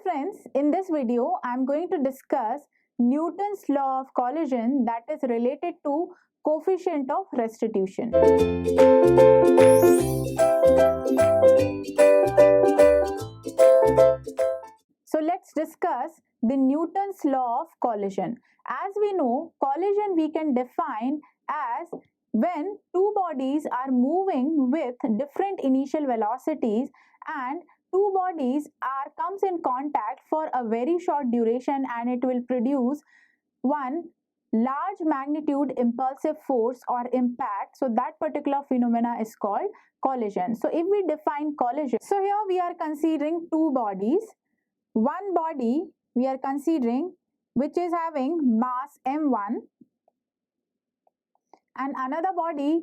friends, in this video I am going to discuss Newton's law of collision that is related to coefficient of restitution. So let's discuss the Newton's law of collision. As we know, collision we can define as when two bodies are moving with different initial velocities and two bodies comes in contact for a very short duration and it will produce one large magnitude impulsive force or impact. So that particular phenomena is called collision. So if we define collision, so here we are considering two bodies. One body we are considering which is having mass m1 and another body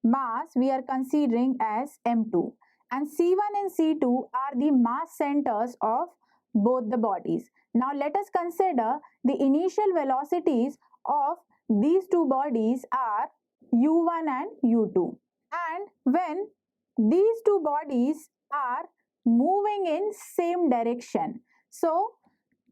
mass we are considering as m2, and c1 and c2 are the mass centers of both the bodies. Now let us consider the initial velocities of these two bodies are u1 and u2, and when these two bodies are moving in same direction, so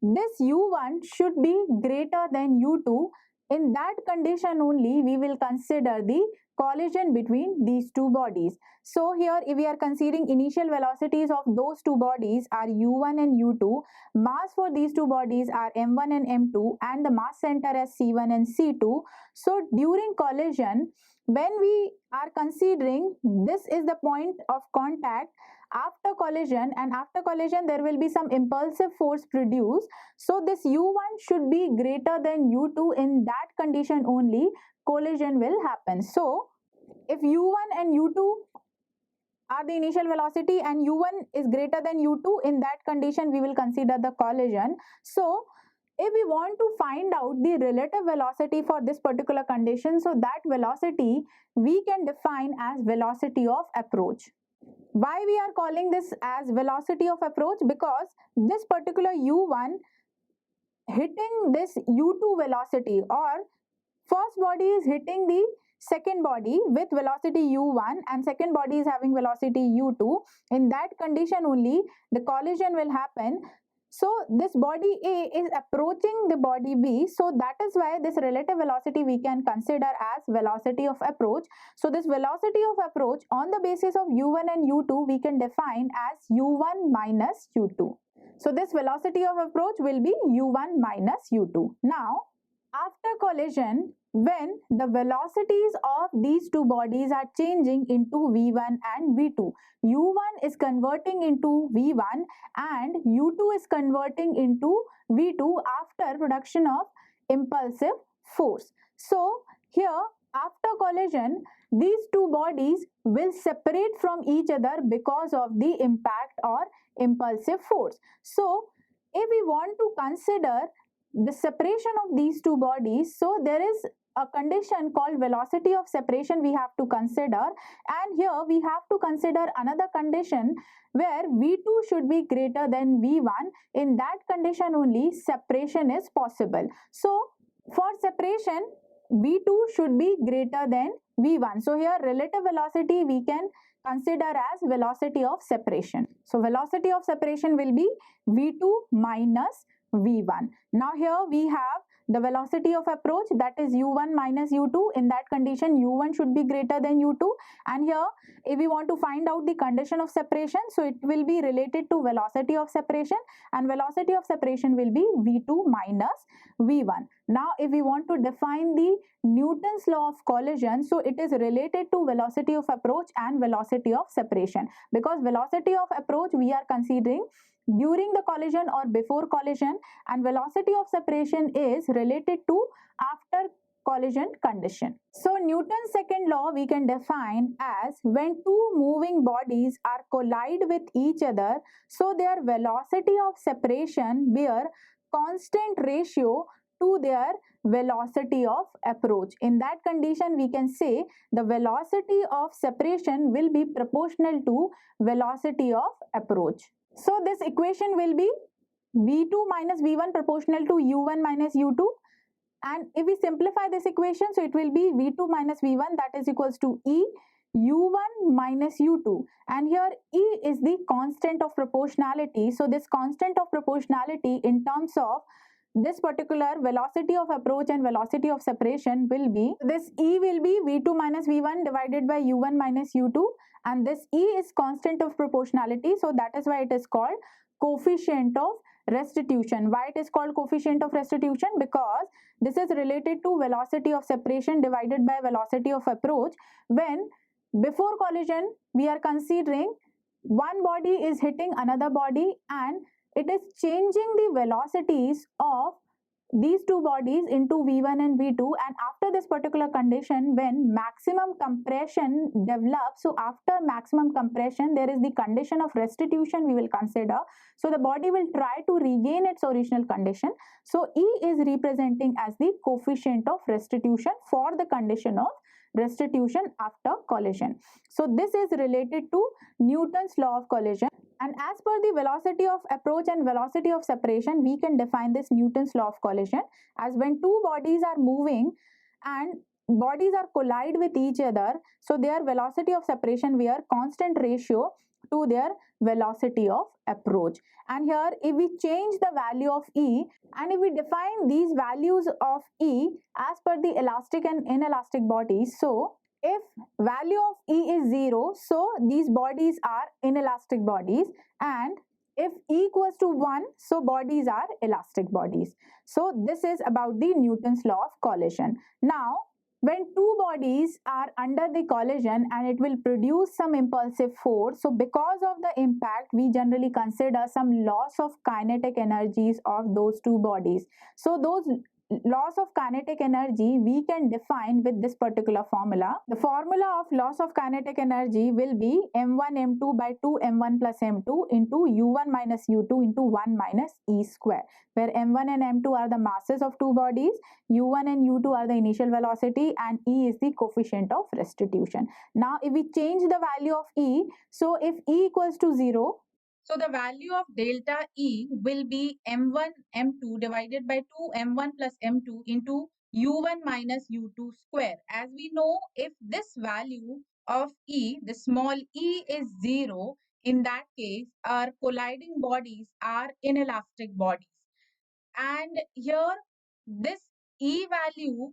this u1 should be greater than u2. In that condition only we will consider the collision between these two bodies. So here if we are considering initial velocities of those two bodies are u1 and u2, mass for these two bodies are m1 and m2 and the mass center as c1 and c2. So during collision, when we are considering this is the point of contact after collision, and after collision there will be some impulsive force produced, so this u1 should be greater than u2. In that condition only collision will happen. So if u1 and u2 are the initial velocity and u1 is greater than u2, in that condition we will consider the collision. So if we want to find out the relative velocity for this particular condition, so that velocity we can define as velocity of approach. Why we are calling this as velocity of approach? Because this particular u1 hitting this u2 velocity, or first body is hitting the second body with velocity u1 and second body is having velocity u2, in that condition only the collision will happen. So this body A is approaching the body B, so that is why this relative velocity we can consider as velocity of approach. So this velocity of approach on the basis of u1 and u2 we can define as u1 minus u2. So this velocity of approach will be u1 minus u2. Now after collision, when the velocities of these two bodies are changing into v1 and v2, u1 is converting into v1 and u2 is converting into v2 after production of impulsive force. So here after collision these two bodies will separate from each other because of the impact or impulsive force. So if we want to consider the separation of these two bodies, so there is a condition called velocity of separation we have to consider, and here we have to consider another condition where v2 should be greater than v1. In that condition only separation is possible. So for separation v2 should be greater than v1. So here relative velocity we can consider as velocity of separation. So velocity of separation will be v2 minus v1. Now here we have the velocity of approach, that is u1 minus u2. In that condition u1 should be greater than u2, and here if we want to find out the condition of separation, so it will be related to velocity of separation, and velocity of separation will be v2 minus v1. Now if we want to define the Newton's law of collision, so it is related to velocity of approach and velocity of separation, because velocity of approach we are considering during the collision or before collision, and velocity of separation is related to after collision condition. So Newton's second law we can define as when two moving bodies are collide with each other, so their velocity of separation bear constant ratio to their velocity of approach. In that condition we can say the velocity of separation will be proportional to velocity of approach. So this equation will be v2 minus v1 proportional to u1 minus u2, and if we simplify this equation, so it will be v2 minus v1 that is equals to e u1 minus u2, and here E is the constant of proportionality. So this constant of proportionality in terms of this particular velocity of approach and velocity of separation will be, this E will be v2 minus v1 divided by u1 minus u2, and this E is constant of proportionality, so that is why it is called coefficient of restitution. Why it is called coefficient of restitution? Because this is related to velocity of separation divided by velocity of approach. When before collision we are considering one body is hitting another body and it is changing the velocities of these two bodies into v1 and v2, and after this particular condition when maximum compression develops, so after maximum compression there is the condition of restitution we will consider. So the body will try to regain its original condition, so E is representing as the coefficient of restitution for the condition of restitution after collision. So this is related to Newton's law of collision. And as per the velocity of approach and velocity of separation, we can define this Newton's law of collision as when two bodies are moving and bodies are collide with each other, so their velocity of separation we are constant ratio to their velocity of approach. And here if we change the value of E and if we define these values of E as per the elastic and inelastic bodies, so if value of E is 0, so these bodies are inelastic bodies, and if E equals to 1, so bodies are elastic bodies. So this is about the Newton's law of collision. Now, when two bodies are under the collision and it will produce some impulsive force, so because of the impact we generally consider some loss of kinetic energies of those two bodies. So those loss of kinetic energy we can define with this particular formula. The formula of loss of kinetic energy will be m1 m2 by 2 m1 plus m2 into u1 minus u2 into 1 minus E square, where m1 and m2 are the masses of two bodies, u1 and u2 are the initial velocity, and E is the coefficient of restitution. Now if we change the value of E, so if E equals to 0, so the value of delta E will be m1 m2 divided by 2 m1 plus m2 into u1 minus u2 square. As we know, if this value of E, the small e is 0, in that case our colliding bodies are inelastic bodies. And here this E value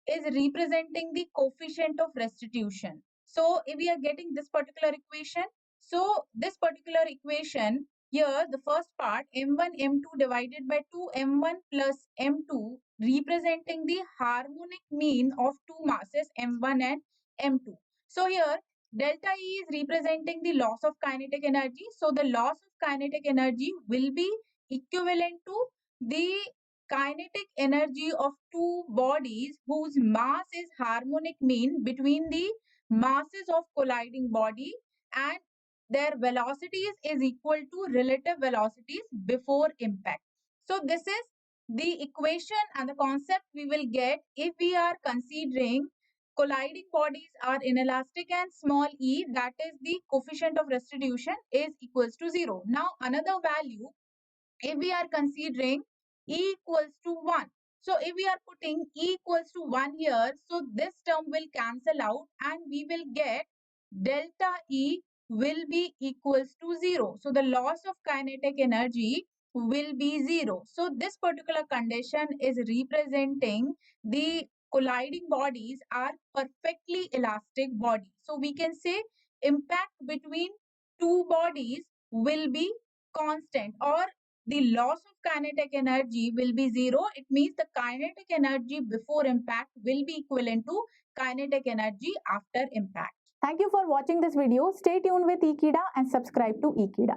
is representing the coefficient of restitution. So if we are getting this particular equation, so this particular equation here, the first part m1 m2 divided by 2 m1 plus m2 representing the harmonic mean of two masses m1 and m2. So here delta E is representing the loss of kinetic energy. So the loss of kinetic energy will be equivalent to the kinetic energy of two bodies whose mass is harmonic mean between the masses of colliding body, and their velocities is equal to relative velocities before impact. So this is the equation and the concept we will get if we are considering colliding bodies are inelastic and small e, that is the coefficient of restitution is equals to 0. Now another value, if we are considering E equals to 1. So if we are putting E equals to 1 here, so this term will cancel out and we will get delta E will be equals to 0. So the loss of kinetic energy will be 0. So this particular condition is representing the colliding bodies are perfectly elastic bodies. So we can say impact between two bodies will be constant, or the loss of kinetic energy will be 0. It means the kinetic energy before impact will be equivalent to kinetic energy after impact. Thank you for watching this video. Stay tuned with Ekeeda and subscribe to Ekeeda.